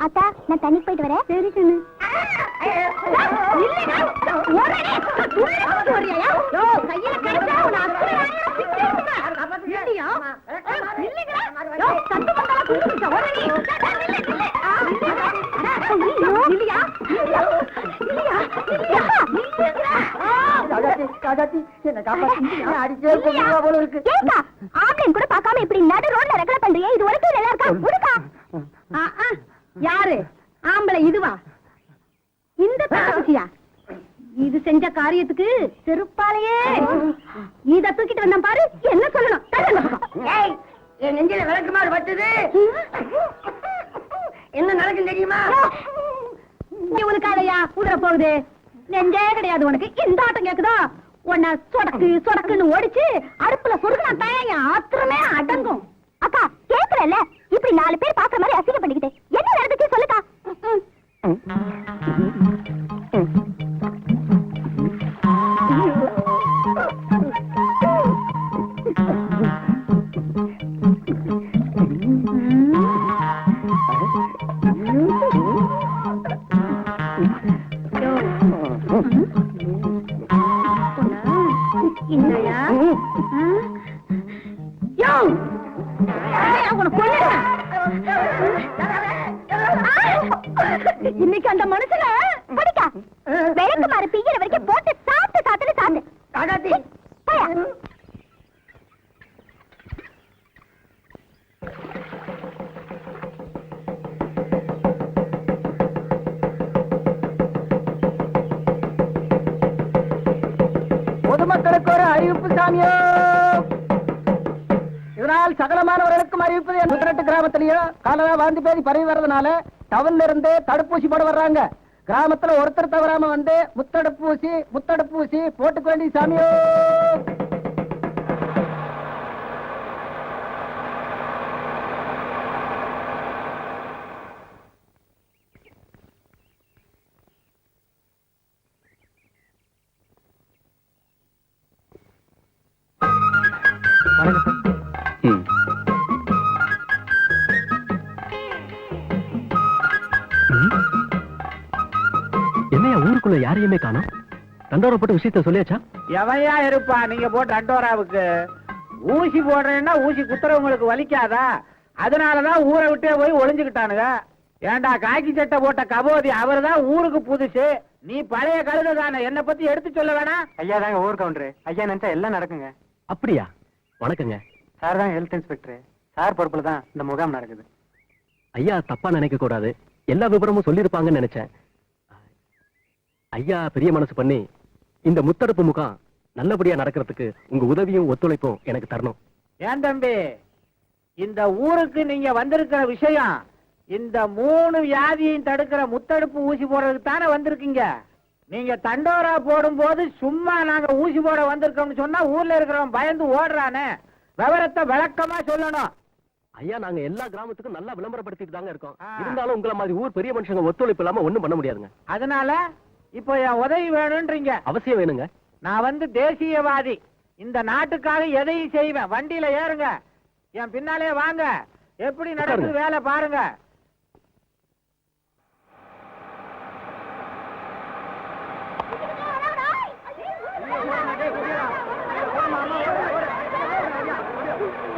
அத்தா நான் தண்ணி போயிட்டு வரேன். சரி கண்ணு. ஆம்பளைன் கூட பாக்காம இப்படி நடு ரோட்ல ரகல பண்றியே, இது உனக்கு நல்லா இருக்கா? உடுக்கா. யாரு ஆம்பளை? இதுவா? இந்த தாசியா? இது செஞ்ச காரியத்துக்கு செருப்பாலையே இத தூக்கிட்டு வந்தான் பாரு. என்ன சொல்லணும்? என் நெஞ்சில விளக்குமாறு பட்டுது. என்ன நடக்கும் தெரியுமா? உனக்காலையா உதற போகுது? நெஞ்சே கிடையாது உனக்கு. இந்த ஆட்டம் கேக்குதா? உன்னை சொடக்கு சொடக்குன்னு ஓடிச்சு அடுப்புல சொருக்குனா தான் ஆத்திரமே அடங்கும். அக்கா கேக்குறல்ல, இப்படி 4 பேர் பாக்குற மாதிரி அசிங்க பண்ணிக்கிட்டு என்ன நடந்துச்சு சொல்லுக்கா. இன்னைக்கு அந்த மனுஷன படிக்கா விளக்கு மாறு பிய்யற வரைக்கும் போட்டு சாப்பிட்டு சாப்பிட்டு சாப்பிட்டு. பொதுமக்களுக்கு ஒரு அறிவிப்பு சாமியோ. இதனால் சகலமானவர்களுக்கும் அறிவிப்பது. முத்தரட்டு கிராமத்திலேயும் காலரா வாந்தி பேதி பரவி வர்றதுனால டவுன்ல இருந்து தடுப்பூசி போட வர்றாங்க. கிராமத்துல ஒருத்தர் தவறாம வந்து முத்தடுப்பூசி போட்டுக்க வேண்டிய சாமியோ. என்னையா ஊருக்குள்ள யாரையுமே காணோம்? தண்டோரா போட்டு விஷயத்த சொல்லியாச்சா? எவையா இருப்பா நீங்க போட்டு தண்டோராவுக்கு? ஊசி போடுறேன்னா ஊசி குத்துறவங்களுக்கு வலிக்காதா? அதனாலதான் ஊரை விட்டே போய் ஒளிஞ்சுக்கிட்டானுங்க. ஏண்டா காக்கி சட்டை போட்ட கபோதி அவர் தான் ஊருக்கு புதுசு. நீ பழைய கழுத தானே. என்ன பத்தி எடுத்து சொல்ல வேணாம். ஐயா தாங்க ஊர் கவுண்டரு. ஐயா நினைச்சா எல்லாம் நடக்குங்க. அப்படியா? வணக்கங்க. சார் தான் ஹெல்த் இன்ஸ்பெக்டர். சார் பொறுப்புல தான் இந்த முகாம் நடக்குது. ஐயா தப்பா நினைக்க கூடாது. எல்லா விவரமும் சொல்லிருப்பாங்கன்னு நினைச்சேன். ஐயா பெரிய மனசு பண்ணி இந்த முத்தடுப்பு முகாம் நல்லபடியா நடக்கிறதுக்கு உங்க உதவியும் ஒத்துழைப்பும் எனக்கு தரணும். ஏன் தம்பி, இந்த ஊருக்கு நீங்க வந்திருக்கிற விஷயம் இந்த 3 வியாதியையும் தடுக்கிற முத்தடுப்பு ஊசி போடுறதுக்கு தானே வந்திருக்கீங்க. நீங்க தண்டோரா போடும் போது சும்மா நாங்க ஊசி போட வந்திருக்கோம்னு சொன்னா ஊர்ல இருக்கிறவன் பயந்து ஓடுறானே. விவரத்தை விளக்கமா சொல்லணும். ஐயா நாங்க எல்லா கிராமத்துக்கும் நல்லா விளம்பரப்படுத்திட்டு தாங்க இருக்கோம். இருந்தாலும் உங்களை மாதிரி ஊர் பெரிய மனுஷங்க ஒத்துழைப்பு இல்லாம ஒண்ணும் பண்ண முடியாதுங்க. அதனால இப்போ என் உதவி வேணும்ன்றீங்க. அவசியம் வேணுங்க. நான் வந்து தேசியவாதி. இந்த நாட்டுக்காக எதையும் செய்வேன். வண்டியில ஏறுங்க, என் பின்னாலே வாங்க. எப்படி நடக்குது வேலை பாருங்க.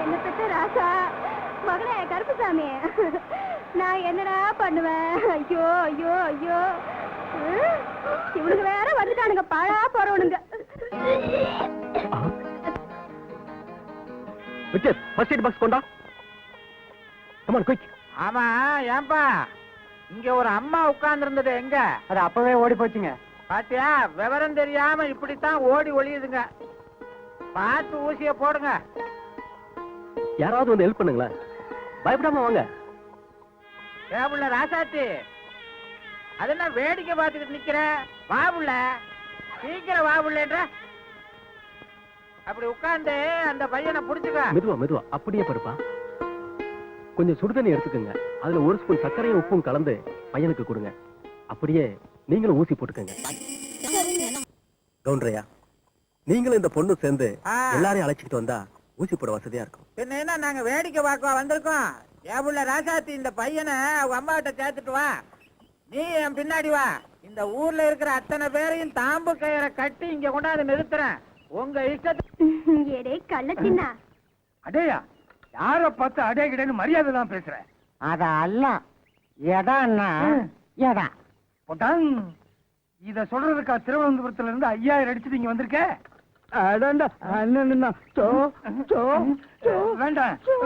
என்ன பெற்ற ராசா மகனே கருப்புசாமி, நான் என்னடா பண்ணுவேன்? ஐயோ ஐயோ ஐயோ, இவனுக்கு வேற வந்துட்டானுங்க பாழா போறவனுங்க. விக்டர் ஃபர்ஸ்ட் எய்ட் பாக்ஸ் கொண்டா. Come on quick. ஆமா ஏன்பா, இங்க ஒரு அம்மா உட்கார்ந்து இருந்தது எங்க? அது அப்பவே ஓடி போச்சுங்க. பாத்தியா, விவரம் தெரியாம இப்படித்தான் ஓடி ஒளியுதுங்க. பார்த்து ஊசிய போடுங்க. யாராவது வந்து ஹெல்ப் பண்ணுங்களேன். பயப்படாம வாங்க. ஏபுள்ள ராசாத்தி, அதென்ன வேடிக்கை பார்த்துக்கிட்டு நிக்கிற? வாபுள்ள சீக்கிரம் வாபுள்ளன்ற. அப்படி உட்கார்ந்து அந்த பையனை புடிச்சுக்க. மெதுவா மெதுவா அப்படியே படுப்பா. கொஞ்சம் சுடுதண்ணி எடுத்துக்கங்க. அதுல 1 ஸ்பூன் சர்க்கரையும் உப்பும் கலந்து பையனுக்கு கொடுங்க. அப்படியே நீங்களும் ஊசி போட்டுக்கங்க. கவுண்டரையா, நீங்களும் இந்த பொண்ணு சேர்ந்து எல்லாரையும் அழைச்சிட்டு வந்தா ஊசி போட வசதியா இருக்கும். என்ன நாங்க வேடிக்கை பார்க்க வந்திருக்கோம். ஏபுள்ள ராசாத்தி, இந்த பையனை அவங்க அம்மா கிட்ட சேர்த்துட்டு வா. நீ என் பின்னாடி வா. இந்த ஊர்ல இருக்கிற அத்தனை பேரையும் தாம்பு கயிறை கட்டி இங்க கொண்டாந்து நிறுத்துறேன். உங்க இஷ்டத்துக்கு. ஏடே கள்ள சின்ன. அடேயா, யார பார்த்து அடே கிடன்னு மரியாதை தான் பேசுறேன். அத அல்ல, எடான்னா எடா. போட்டான். இத சொல்றதுக்கா திருவனந்தபுரத்துல இருந்து 5000 அடிச்சுட்டு இங்க வந்திருக்க? வேண்டாம்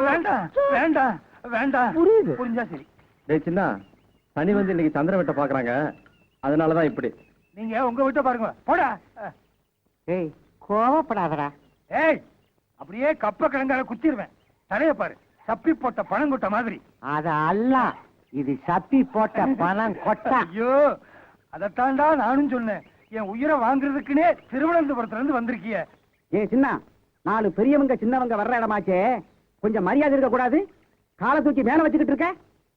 வேண்டாம் வேண்டாம் வேண்டாம். புரியுது. புரிஞ்சா சரி. டேய் சின்ன, சனி வந்து இன்னைக்கு சந்திர வெட்ட பாக்குறாங்க, அதனாலதான் இப்படி. நீங்க உங்க வீட்டை பாருங்க. போடா. ஏய், கோவப்படாதடா. ஏய், அப்படியே கப்ப கிழங்கால குத்திடுவேன். தலைய பாரு, சப்பி போட்ட பணம் கொட்ட மாதிரி. அத அல்ல, இது சப்பி போட்ட பணம் கொட்டா. ஐயோ, அதத்தாண்டா நானும் சொன்னேன். என் உயிரை வாங்குறதுக்குன்னே திருவனந்தபுரத்துல இருந்து வந்திருக்கிய. ஏ சின்ன, 4 பெரியவங்க சின்னவங்க வர்ற இடமாச்சே, கொஞ்சம் மரியாதை இருக்க கூடாது? காலை தூக்கி மேல வச்சுக்கிட்டு இருக்க.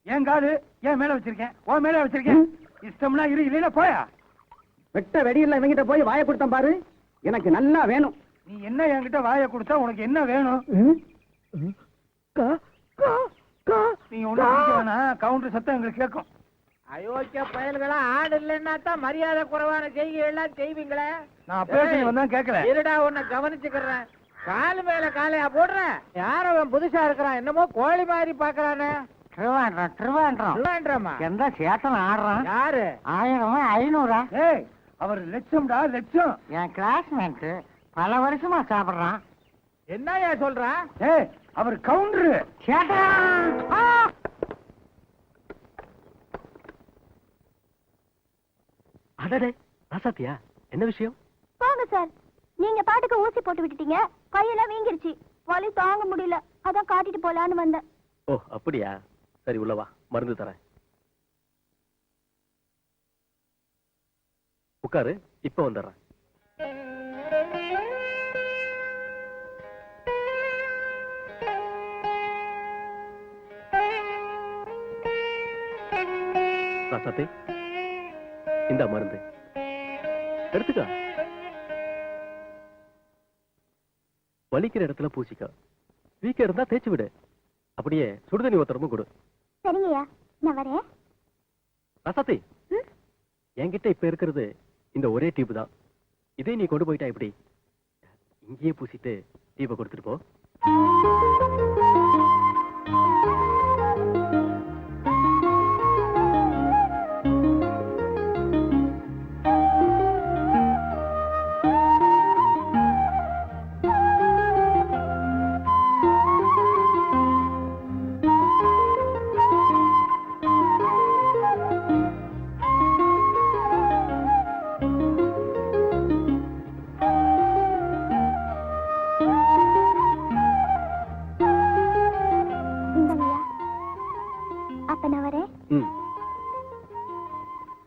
என் காலு ஏன் மேல வச்சிருக்கேன்? ஓ மேல வச்சிருக்கேன். இஷ்டம்னா இரு, இல்லைன்னா போயா. வெட்ட வெடியில் இவங்கிட்ட போய் வாயை கொடுத்தேன் பாரு, எனக்கு நல்லா வேணும். நீ என்ன என்கிட்ட வாயை கொடுத்தா உனக்கு என்ன வேணும்? நீ ஒண்ணு கவுண்டர் சத்தம் எங்களுக்கு கேட்கும். அயோக்கிய பயல்களா, ஆடு இல்லைன்னா தான் மரியாதை குறைவான செய்கைகள் எல்லாம் செய்வீங்களே. நான் பேசி வந்தா கேட்கல. இருடா, உன்னை கவனிச்சுக்கிறேன். காலு மேல காலையா போடுறேன். யாரோ அவன் புதுசா இருக்கிறான், என்னமோ கோழி மாதிரி பாக்குறானே. திருவாண்டம் எந்த சேத்தன் ஆடுறான்? யாரு? 1000 500. ஏய், அவர் லட்சம்டா, லட்சம். என் கிளாஸ்மேட் பல வருஷமா சாப்பிடுறான். என்னையா சொல்றான்? ஏய், அவர் கவுண்டரு. சேட்டா. அடடே ராசாத்தியா, என்ன விஷயம்? போங்க சார், நீங்க பாட்டுக்கு ஊசி போட்டு விட்டுட்டீங்க. கையெல்லாம் வீங்கிருச்சு, வலி தாங்க முடியல, அதான் காட்டிட்டு போலான்னு வந்தேன். ஓ அப்படியா, சரி உள்ளவா, மருந்து தரேன். உட்காரு, இப்ப வந்துடுறேன். ராசாத்தி, இந்த மருந்து எடுத்துக்க. வலிக்கிற இடத்துல பூசிக்க, வீக்க இருந்தா தேய்ச்சி விடு. அப்படியே சுடுதண்ணி ஒத்தரமும் கொடு. சரிங்கய்யா, நான் வரேன். ராசாத்தி, என்கிட்ட இப்ப இருக்கிறது இந்த ஒரே டியூப் தான். இதே நீ கொண்டு போயிட்டா எப்படி? இங்கேயே பூசிட்டு டியூபை கொடுத்துட்டு போ.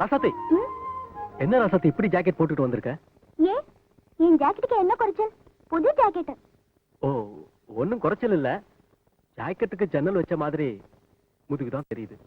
ராசாத்தி, என்ன ராசாத்தி இப்படி ஜாக்கெட் போட்டுட்டு வந்திருக்க? ஏன், என் ஜாக்கெட்டுக்கு என்ன குறைச்சல்? புது ஜாக்கெட். ஓ, ஒன்னும் குறைச்சல் இல்ல. ஜாக்கெட்டுக்கு ஜன்னல் வச்ச மாதிரி முதுகுதான் தெரியுது.